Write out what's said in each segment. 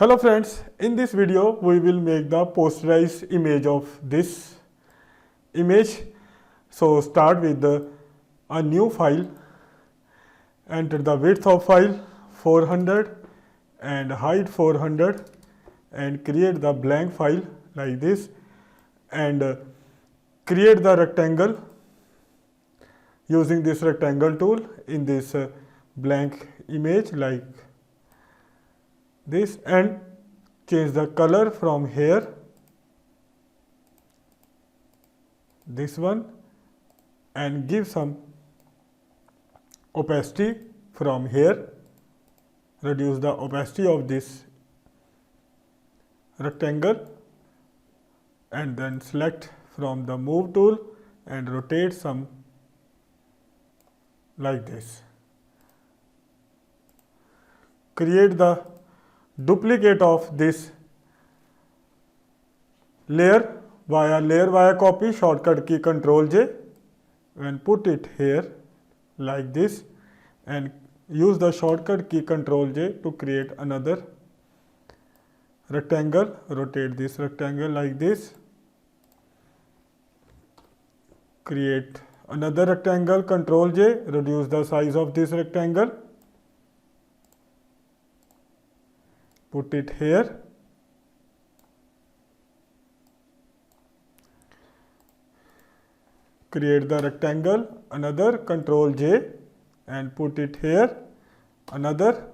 Hello friends, in this video we will make the posterized image of this image. So start with a new file, enter the width of file 400 and height 400 and create the blank file like this and create the rectangle using this rectangle tool in this blank image like this and change the color from here, this one, and give some opacity from here, reduce the opacity of this rectangle and then select from the move tool and rotate some like this. Create the duplicate of this layer via copy, shortcut key Ctrl J, and put it here like this and use the shortcut key Ctrl J to create another rectangle. Rotate this rectangle like this. Create another rectangle, Ctrl J, reduce the size of this rectangle. Put it here. Create the rectangle, another, Ctrl J and put it here, another,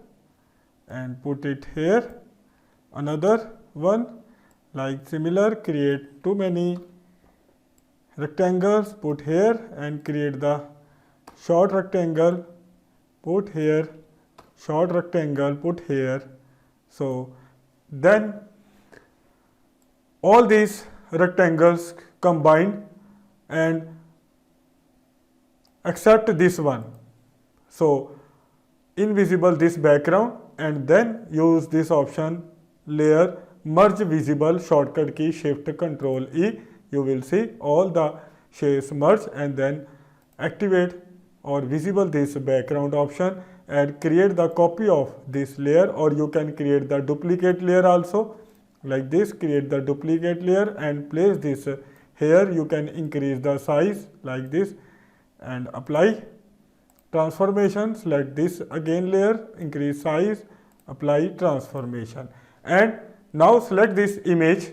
and put it here, another one, like similar. Create too many rectangles, put here and create the short rectangle, put here, short rectangle, put here. So then all these rectangles combine and except this one. So invisible this background and then use this option layer merge visible, shortcut key Shift Ctrl E. You will see all the shapes merge and then activate or visible this background option and create the copy of this layer, or you can create the duplicate layer also like this. Create the duplicate layer and place this here. You can increase the size like this and apply transformation. Select this again layer, increase size, apply transformation, and now select this image,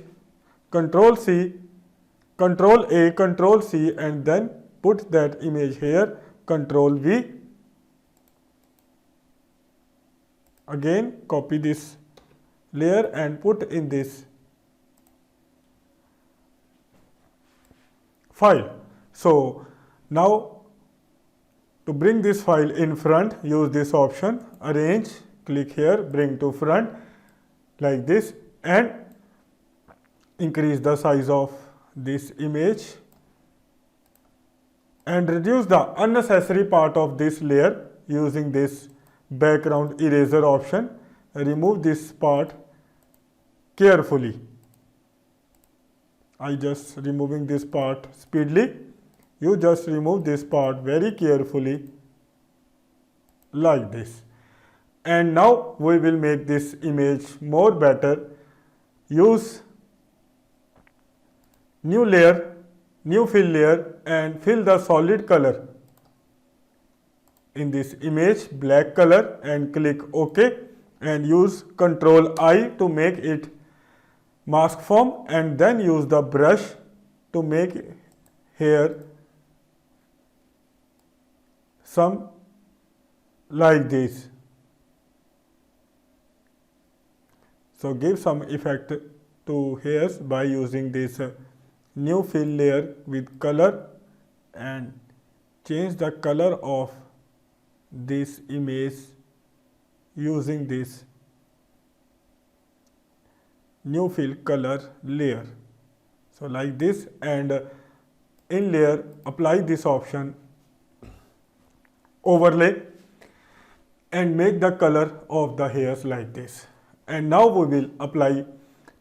Ctrl C, Ctrl A, Ctrl C, and then put that image here, Ctrl V. Again copy this layer and put in this file. So now to bring this file in front, use this option, arrange, click here, bring to front like this and increase the size of this image and reduce the unnecessary part of this layer using this background eraser option. Remove this part carefully. I just removing this part speedily. You just remove this part very carefully like this. And now we will make this image more better. Use new layer, new fill layer and fill the solid color in this image, black color, and click OK and use Ctrl I to make it mask form and then use the brush to make here some like this. So give some effect to hairs by using this new fill layer with color and change the color of this image using this new fill color layer. So like this, and in layer apply this option overlay and make the color of the hairs like this. And now we will apply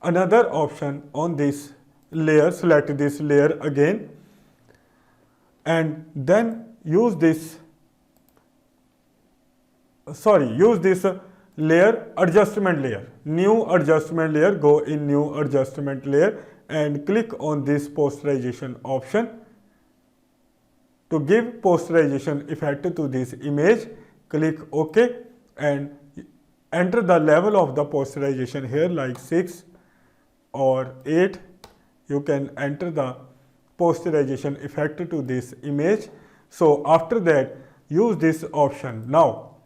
another option on this layer. Select this layer again and then use this layer, adjustment layer, new adjustment layer. Go in new adjustment layer and click on this posterization option. To give posterization effect to this image, click OK and enter the level of the posterization here, like 6 or 8. You can enter the posterization effect to this image. So after that, use this option now,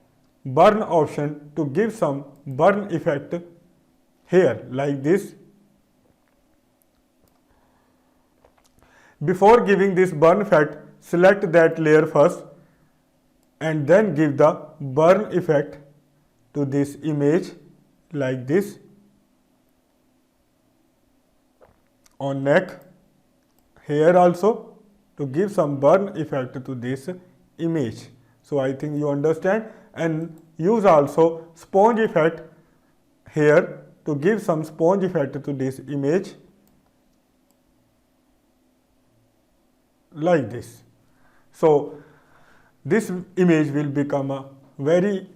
burn option, to give some burn effect here, like this. Before giving this burn effect, select that layer first and then give the burn effect to this image, like this, on neck, here also, to give some burn effect to this image. So I think you understand. And use also sponge effect here to give some sponge effect to this image, like this. So this image will become a very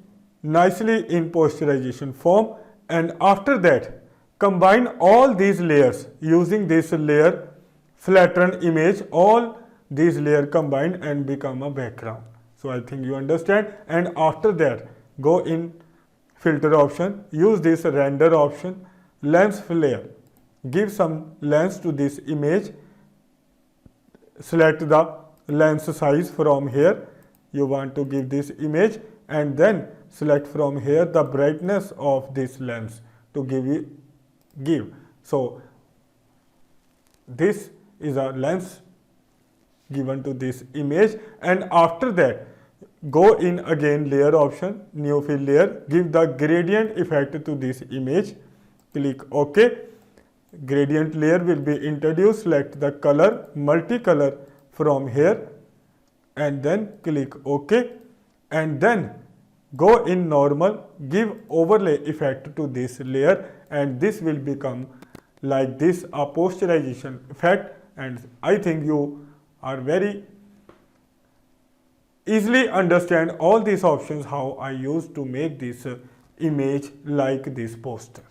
nicely in posterization form. And after that, combine all these layers using this layer flatten image, all these layers combine and become a background. So I think you understand. And after that, go in filter option, use this render option, lens flare, give some lens to this image, select the lens size from here you want to give this image, and then select from here the brightness of this lens to give. So this is a lens given to this image. And after that, go in again layer option, new fill layer, give the gradient effect to this image, click OK. Gradient layer will be introduced, select the color, multicolor from here and then click OK, and then go in normal, give overlay effect to this layer, and this will become like this, a posterization effect. And I think you are very easily understand all these options how I use to make this image like this poster.